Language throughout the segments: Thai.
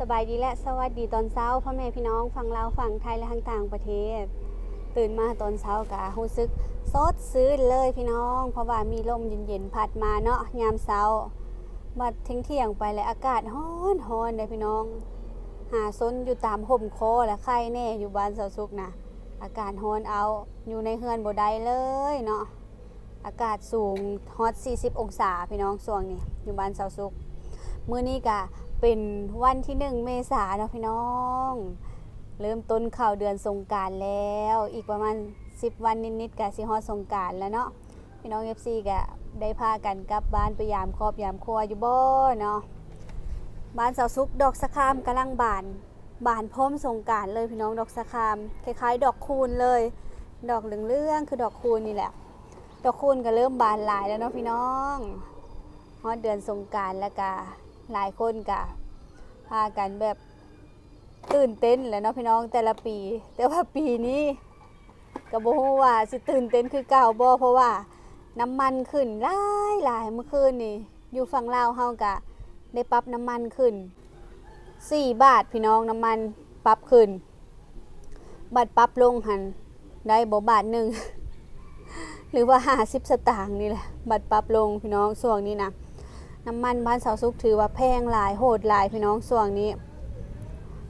สบายดีและสวัสดีตอนเช้าพ่อแม่พี่น้องฝั่งลาวฝั่งไทยและทั้งต่างประเทศตื่นมาตอนเช้ากะรู้สึกสดชื่นเลยพี่น้องเพราะว่ามีลมเย็นๆพัดมาเนาะยามเช้าบัดเที่ยงไปแล้วอากาศร้อนเลยพี่น้องหาซนอยู่ตามห่มคอและไข่แน่อยู่บ้านเสาสุกนะอากาศร้อนเอาอยู่ในเฮือนบ่ได้เลยเนาะอากาศสูงฮอต40องศาพี่น้องช่วงนี้อยู่บ้านเสาสุกมื้อนี้กะเป็นวันที่1 เมษายนเนาะพี่น้องเริ่มต้นเข้าเดือนสงกรานต์แล้วอีกประมาณ10 วันนิดๆกะสิฮอดสงกรานต์แล้วเนาะพี่น้อง FC กะได้พากันกลับบ้านไปยามครอบยามครัวอยู่บ่เนาะบ้านเสาสุกดอกสะคามกำลังบานพร้อมสงกรานต์เลยพี่น้องดอกสะคามคล้ายๆดอกคูณเลยดอกเหลืองๆคือดอกคูณนี่แหละดอกคูณก็เริ่มบานหลายแล้วเนาะพี่น้องฮอดเดือนสงกรานต์แล้วก็หลายคนก็พากันแบบตื่นเต้นแหละเนาะพี่น้องแต่ละปีแต่ว่าปีนี้ก็บ่ฮู้ว่าสิตื่นเต้นคือเก่าบ่เพราะว่าน้ำมันขึ้นหลายเมื่อคืนนี่อยู่ฝั่งลาวเฮาก็ได้ปรับน้ำมันขึ้น4 บาทพี่น้องน้ำมันปรับขึ้นบัดปรับลงหันได้บ่บาทหนึ่ง หรือว่า50 สตางค์นี่แหละบัดปรับลงพี่น้องช่วงนี้นะน้ำมันบ้านเสาสุกถือว่าแพงหลายโหดหลายพี่น้องช่วงนี้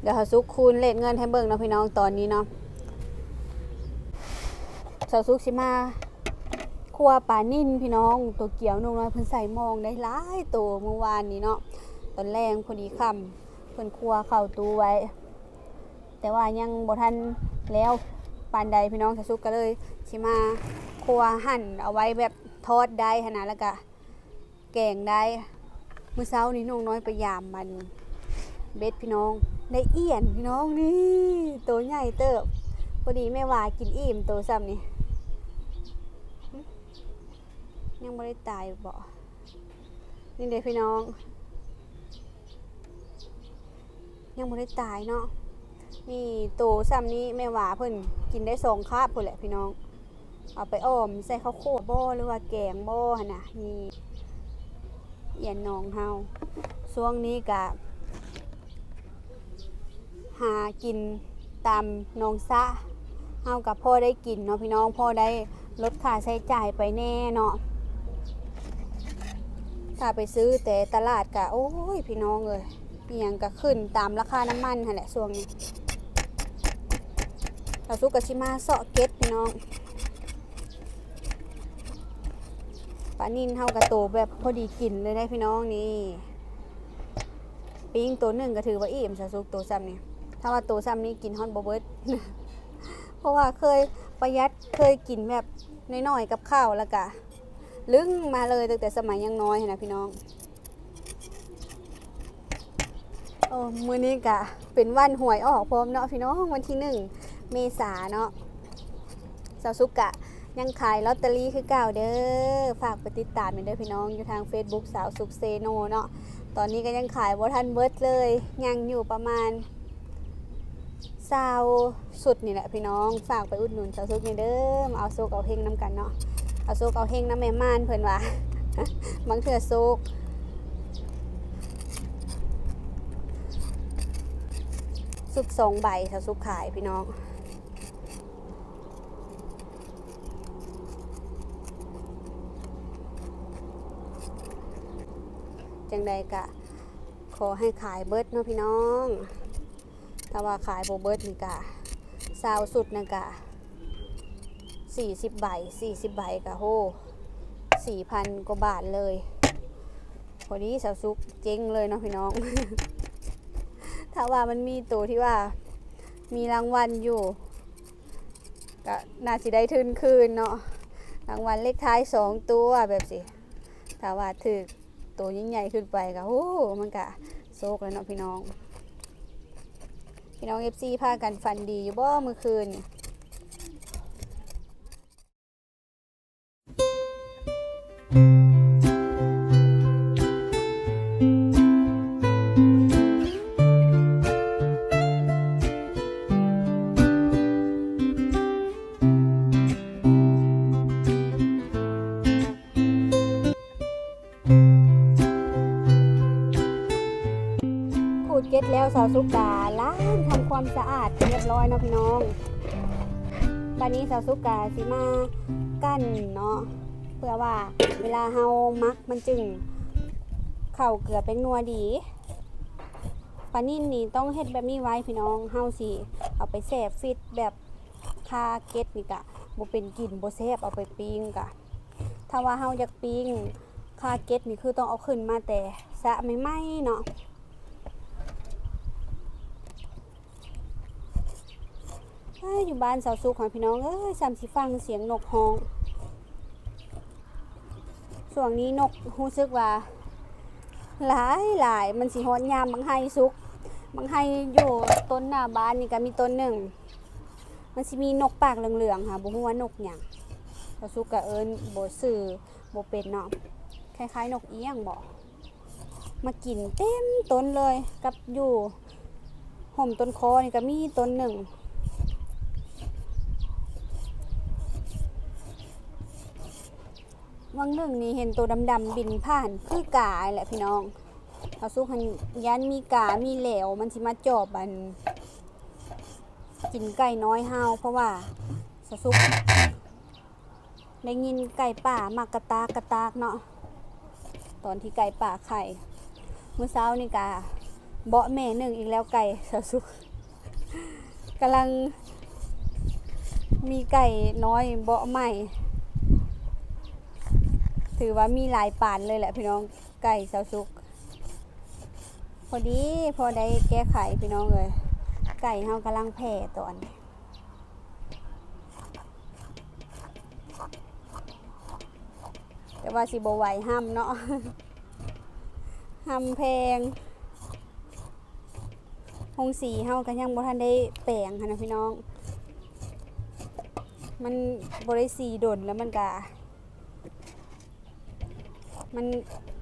เดี๋ยวเสาสุกคูณเลทเงินให้เบิ่งเนาะพี่น้องตอนนี้เนาะเสาสุกสิมาครัวปลานิ่นพี่น้องตัวเกี่ยวนุ่งน้อยเพิ่นใส่มองได้หลายตัวเมื่อวานนี้เนาะตอนแรงพอดีค่ำเพิ่นครัวเข้าตู้ไว้แต่ว่ายังบ่ทันแล้วปานใดพี่น้องเสาสุกก็เลยสิมาครัวหั่นเอาไว้แบบทอดได้ขนาดแล้วก็แกงได้มื้อเช้านี้น้องน้อยไปยามมันเบ็ดพี่น้องได้เอี้ยนพี่น้องนี่ตัวใหญ่เติบพอดีแม่ว่ากินอิ่มตัวซ้ำนี่ยังไม่ได้ตายบ่นี่เด้พี่น้องยังไม่ได้ตายเนาะนี่ตัวซ้ำนี้แม่ว่าเพิ่นกินได้2 คาบพุ่นแหละพี่น้องเอาไปอ้อมใส่ข้าวโพดบ่หรือว่าแกงบ่หั่นน่ะนี่เอียนน้องเฮาช่วงนี้ก็หากินตามหนองสะเฮากับพ่อได้กินเนาะพี่น้องพ่อได้ลดค่าใช้จ่ายไปแน่เนาะถ้าไปซื้อแต่ตลาดก็โอ้ยพี่น้องเอ้ยอีหยังก็ขึ้นตามราคาน้ำมันหั่นแหละช่วงนี้เราสู้กับชิมาเซาะเก็ดพี่น้องปลานินเฮากระโตแบบพอดีกินเลยได้พี่น้องนี่ปิ้งตัวหนึ่งก็ถือว่าอิ่มซะสุกตัวซ้ำนี่ถ้าว่าตัวซ้ำนี้กินฮอนบ่เบิด เพราะว่าเคยประหยัดเคยกินแบบน้อยๆกับข้าวแล้วก็ลึงมาเลยตั้งแต่สมัยยังน้อยนะพี่น้องโอ้มื้อนี้ก็เป็นวันหวยออกพร้อมเนาะพี่น้องวันที่1 เมษายนเนาะเสาสุกะยังขายลอตเตอรี่คือเก่าเด้อฝากไปติดตามเด้อพี่น้องอยู่ทาง Facebook สาวสุกเซโนเนาะตอนนี้ก็ยังขายบ่ทันเบิดเลยยังอยู่ประมาณ20สุดนี่แหละพี่น้องฝากไปอุดหนุนสาวสุกนี่เด้อมาเอาโซกเอาเฮงน้ำกันเนาะเอาโซกเอาเฮงน้ำแม่ม่านเพิ่นว่า บางเทื่อโซกสุก2 ใบสาวสุกขายพี่น้องจังใดกะขอให้ขายเบิดเนาะพี่น้องถ้าว่าขายโบเบิดนี่กะซาวสุดนะกะ40 ใบ40 ใบกะโห 4,000 กว่าบาทเลยพอดีสาวสุกเจ๊งเลยเนาะพี่น้อง ถ้าว่ามันมีตัวที่ว่ามีรางวัลอยู่ก็น่าสิได้ทุนคืนเนาะรางวัลเลขท้าย2 ตัวแบบสิถ้าว่าถือตัวยิ่งใหญ่ขึ้นไปก็โอ้มันก็โซกแล้วเนาะพี่น้องFC พากันฟันดีอยู่บ่เมื่อคืนขูดเก็ดแล้ว สาวสุกาล้างทำความสะอาดเรียบร้อยเนาะพี่น้องบัดนี้สาวสุกาสิมากั้นเนาะเพื่อว่าเวลาเฮามักมันจึงเข้าเกลือเป็นนัวดีปลานิ่นนี่ต้องเฮ็ดแบบนี้ไว้พี่น้องเฮาสิเอาไปแช่ฟิตแบบคาเก็ตนี่กะบ่เป็นกลิ่นบ่แซ่บเอาไปปิ้งกะถ้าว่าเฮาอยากปิ้งคาเก็ตนี่คือต้องเอาขึ้นมาแต่สะใหม่ๆเนาะอยู่บ้านสาวสุขของพี่น้องซ้ำสิฟังเสียงนกฮ้องช่วงนี้นกรู้สึกว่าหลายมันสิฮอดยามบางไห้สุกบางไห้อยู่ต้นหน้าบ้านนี่ก็มีต้นหนึ่งมันสิมีนกปากเหลืองๆค่ะบ่ฮู้ว่านกหยังสาวสุขก็บ่ซื่อบ่เป็นเนาะคล้ายๆนกเอี้ยงบ่มากินเต็มต้นเลยกับอยู่ห่มต้นคอนี่ก็มีต้นหนึ่งวังหนึ่งนี่เห็นตัวดำๆบินผ่านคือกาแหละพี่น้องเอาสู้หันยันมีกามีเหลวมันสิมาจอบมันกินไก่น้อยเฮาเพราะว่าสะสุกได้ยินไก่ป่ามากระตากเนาะตอนที่ไก่ป่าไข่เมื่อเช้านี่กาเบาะแม่หนึ่งอีกแล้วไก่สะสุกกำลังมีไก่น้อยเบาะใหม่ถือว่ามีหลายป่านเลยแหละพี่น้องไก่สาวสุกพอได้แก้ไขพี่น้องเลยไก่เฮากำลังแผ่ตอนแต่ว่าสิบ่ไหวห้ำเนาะห้ำแพงหงสีเฮาก็ยังบ่ทันได้แปลงค่ะนะพี่น้องมันบ่ได้สีดนแล้วมัน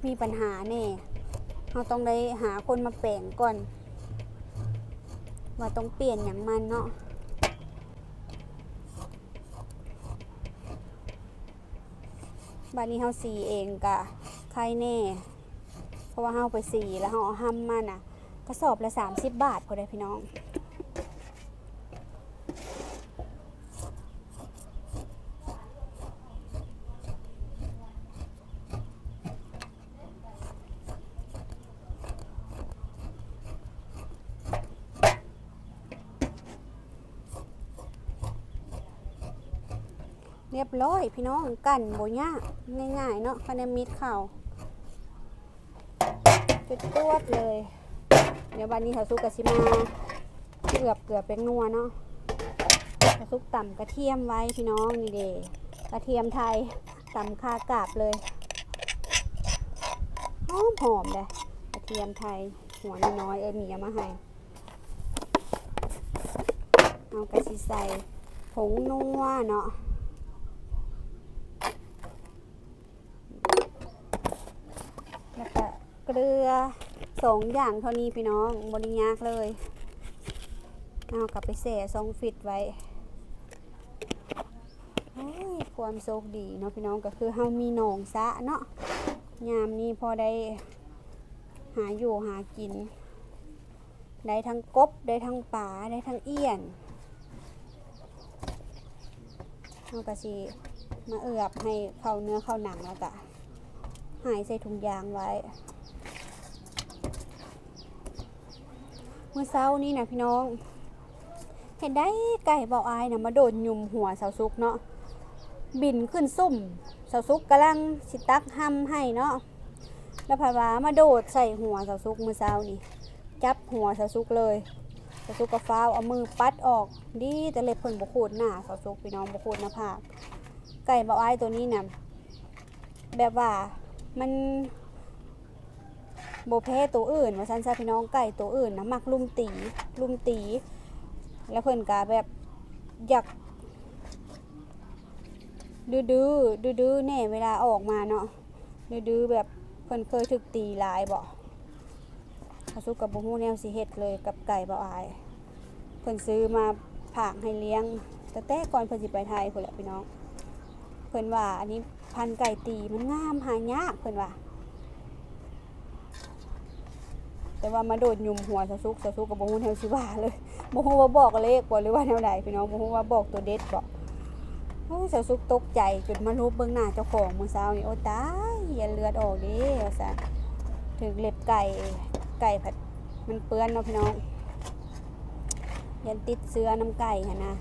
มีปัญหาแน่เราต้องได้หาคนมาแปลงก่อนว่าต้องเปลี่ยนอย่างมันเนาะบ้านนี้เฮาสีเองกะใครแน่เพราะว่าเฮาไปสีแล้วเฮาเอาห้ำมันอ่ะกระสอบละ30 บาทพอได้พี่น้องเรียบร้อยพี่น้องกันโบยากง่ายๆเนาะคะแนนมิดเข่าจุดตวดเลยเดี๋ยววันนี้เขาซุกกะชิมาเกือบเป็นนัวเนาะเขาซุกต่ำกระเทียมไว้พี่น้องนี่เดกระเทียมไทยต่ำคากาบเลยหอมเลยกระเทียมไทยหัวน้อยมีเอามาให้เอากระชิใส่ผงนัวเนาะแล้วก็เกลือ2 อย่างเท่านี้พี่น้องบริยากเลยเอากลับไปแส่2 ฟิตไว้ความโชคดีเนาะพี่น้องก็คือเฮามีหนองสะเนาะยามนี้พอได้หาอยู่หากินได้ทั้งกบได้ทั้งป่าได้ทั้งเอี้ยนเอากระชีมาเอือบให้เข้าเนื้อเข้าหนังแล้วก็หายใส่ถุงยางไว้เมื่อเช้านี้นะพี่น้องเห็นได้ไก่เบาอายนะมาโดนยุ่มหัวสาวซุกเนาะบินขึ้นซุ่มสาวซุกกำลังสิตักห้ำให้เนาะแล้วพาวามาโดดใส่หัวสาวซุกเมื่อเช้านี่จับหัวสาวซุกเลยสาวซุกก็ฟ้าวเอามือปัดออกดีแต่เล็บเพิ่นบ่โคตรหน้าสาวซุกพี่น้องบ่โคตรหน้าผากไก่เบาอายตัวนี้นะแบบว่ามันโบแพ้ตัวอื่นว่าซันซาพี่น้องไก่ตัวอื่นนะมักลุมตีแล้วเพิ่นกะแบบอยากดื้อแน่เวลาออกมาเนาะดื้อแบบเพิ่นเคยถูกตีหลายบ่เขาสู้กับบ่ฮู้แนวสิเฮ็ดเลยกับไก่บ่อายเพิ่นซื้อมาผากให้เลี้ยงแต่ก่อนเพิ่นสิไปไทยพุ่นแหละพี่น้องเพิ่นว่าอันนี้พันไก่ตีมันงามหายากเพิ่นว่าแต่ แต่ว่ามาโดดยุมหัวสะซุกกับบ่ฮู้แนวสิว่าเลยบ่ฮู้ว่าบอกเลขบ่หรือว่าแนวใดพี่น้องบ่ฮู้ว่าบอกตัวเด็ดบ่โอ้ยสะซุกตกใจจนมารูปเบิ่งหน้าเจ้าของมื้อเช้านี่โอ้ตายเหียนเลือดออกเด้ว่าซั่นถึกเล็บไก่ผัดมันเปื้อนเนาะพี่น้องยันติดเชื้อน้ำไก่หั่นนะ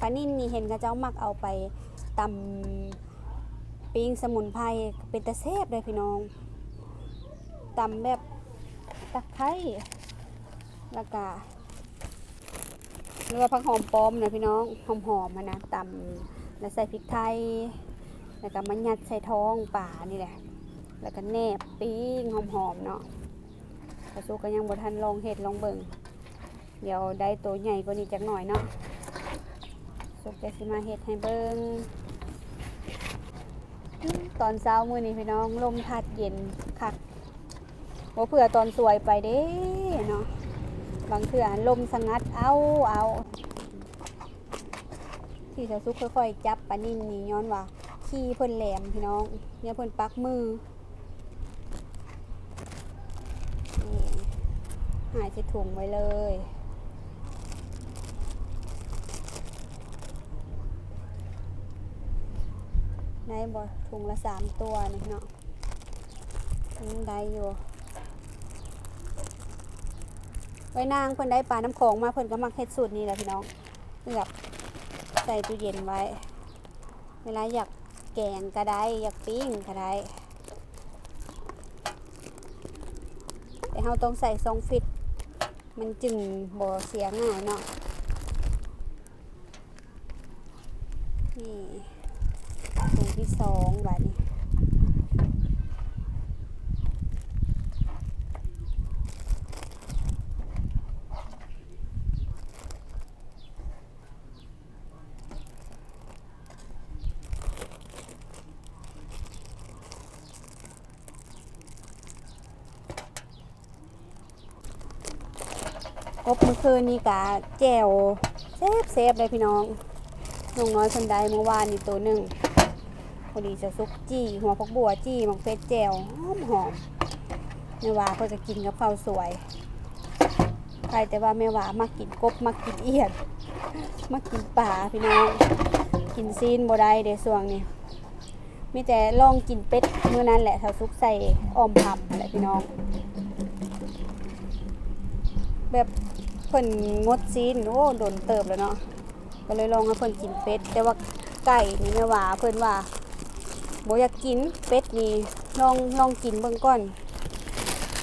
ปลานิ่นนี่เห็นกระเจ้ามักเอาไปตำปิ้งสมุนไพรเป็นตะแซ่บเลยพี่น้องตำแบบตะไคร้แล้วก็หรือว่าผักหอมป้อมนะพี่น้องหอมๆนะตำแล้วใส่พริกไทยแล้วก็มันยัดใส่ท้องป่านี่แหละแล้วก็แนบปิ้งหอมๆเนาะกระซุกก็ยังบ่ทันลองเฮ็ดลองเบิ่งเดี๋ยวได้ตัวใหญ่กว่านี้จักหน่อยเนาะสุกจะสิมาเฮ็ดให้เบิ่งตอนเช้ามื้อนี้พี่น้องลมพัดเย็นคักบ่เผื่อตอนสวยไปเด้เนาะบางเทื่อลมสงัดเอาที่เจ้าซุกค่อยๆจับปลานิ่นนี่ย้อนว่าขี้เพิ่นแหลมพี่น้องเนี่ยเพิ่นปักมือนี่หายใส่ถุงไว้เลยได้บ่ถุงละ3ตัวนี่เนาะได้อยู่ไว้นางเพิ่นได้ปลาน้ำโขงมาเพิ่นก็มักเฮ็ดสูตรนี้แหละพี่น้องเลือกใส่ตู้เย็นไว้เวลาอยากแกงก็ได้อยากปิ้งก็ได้แต่เราต้องใส่ซองฟิตมันจึงบ่เสียง่ายเนาะนี่ถุงที่2บัดนี้กบเมื่อคืนนี้กะแจ่วเซฟเลยพี่น้องน้องน้อยคนใดเมื่อวานนี่ตัวหนึ่งพอดีจะซุกจี้หัวพกบัวจี้มังเฟสแจ่วหอมแม่ว่าก็จะกินกับข้าวสวยใครแต่ว่าแม่ว่ามากินกบมากินเอียดมากินป่าพี่น้องกินซีนบ่ได้เดี๋ยวส่วงนี้มีแต่ลองกินเป็ดเมื่อนั้นแหละจะซุกใส่อ้อมผับอะไรพี่น้องแบบเพิ่นงดซีนโอ้โดนเติบแล้วเนาะก็เลยลองให้เพิ่นกินเป็ดแต่ว่าไก่นี่แม่ว่าเพิ่นว่าบ่อยากกินเป็ดนี่ลองกินเบิ่งก่อน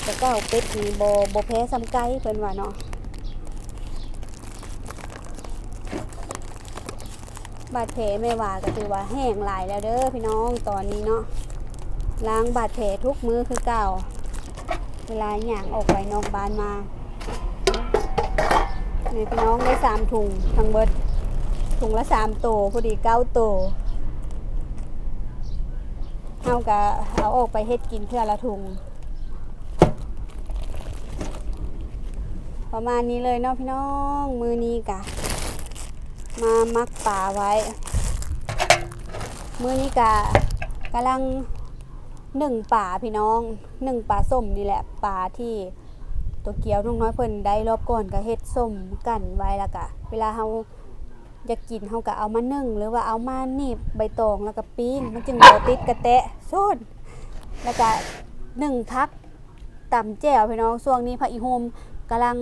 แต่ก็เป็ดนี่บ่แพ้ซ้ำไก่เพิ่นว่าเนาะบาดแผลแม่ว่าก็ถือว่าแห้งหลายแล้วเด้อพี่น้องตอนนี้เนาะล้างบาดแผลทุกมื้อคือเก่าเวลาหย่างออกไปนอกบ้านมานี่พี่น้องได้3ถุงทั้งเบิดถุงละ3ตัวพอดี9ตัวเอากะเอาออกไปเฮ็ดกินเพื่อละถุงประมาณนี้เลยเนาะพี่น้องมือนี้กะมามักป่าไว้มือนี้กะกำลัง1ป่าพี่น้อง1ป่าส้มนี่แหละป่าที่ตัวเกี๊ยวน้องน้อยเพิ่นได้รอบก่อนก็เฮ็ดส้มกันไว้แล้วก็เวลาเฮาอยากกินเฮาก็เอามานึ่งหรือว่าเอามาหนีบใบตองแล้วก็ปิ้งมันจึงบ่ติดกระแตะโซนแล้วก็พักตำแจ่วพี่น้องช่วงนี้ผักอีโฮมกำลัง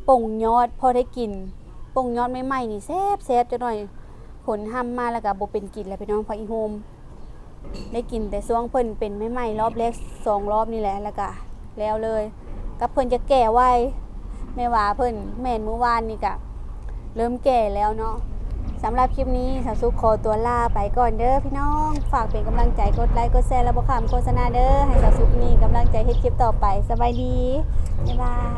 ป่งยอดพอได้กินป่งยอดใหม่ๆนี่แซ่บจังหน่อยผลห้ำมาแล้วก็บ่เป็นกินแล้วพี่น้องผักอีโฮมได้กินแต่ช่วงเพิ่นเป็นใหม่ๆรอบแรก2รอบนี่แหละแล้วก็แล้วเลยกับเพิ่นจะแก่ไว้แม่ว่าเพิ่นแม่นเมื่อวานนี่ก็เริ่มแก่แล้วเนาะสำหรับคลิปนี้สาวซุกขอตัวลาไปก่อนเด้อพี่น้องฝากเป็นกำลังใจกดไลค์กดแชร์และบ่ข้ามโฆษณาเด้อให้สาวซุกมีกำลังใจเฮ็ดคลิปต่อไปสบายดีบ๊ายบาย